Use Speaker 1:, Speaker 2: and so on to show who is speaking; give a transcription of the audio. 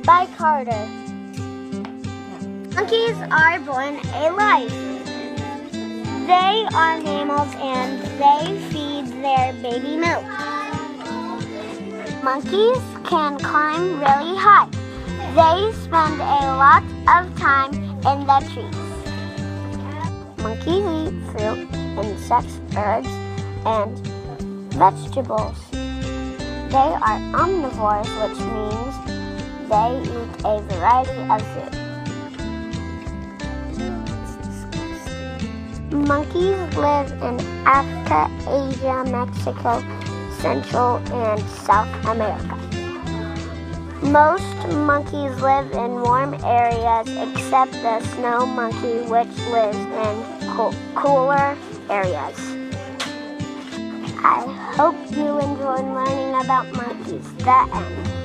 Speaker 1: by Carter. Monkeys are born alive. They are mammals and they feed their baby milk. Monkeys can climb really high. They spend a lot of time in the trees. Monkeys eat fruit, insects, herbs, and vegetables. They are omnivores, which means they eat a variety of food. Monkeys live in Africa, Asia, Mexico, Central, and South America. Most monkeys live in warm areas except the snow monkey, which lives in cooler areas. I hope you enjoyed learning about monkeys. The end.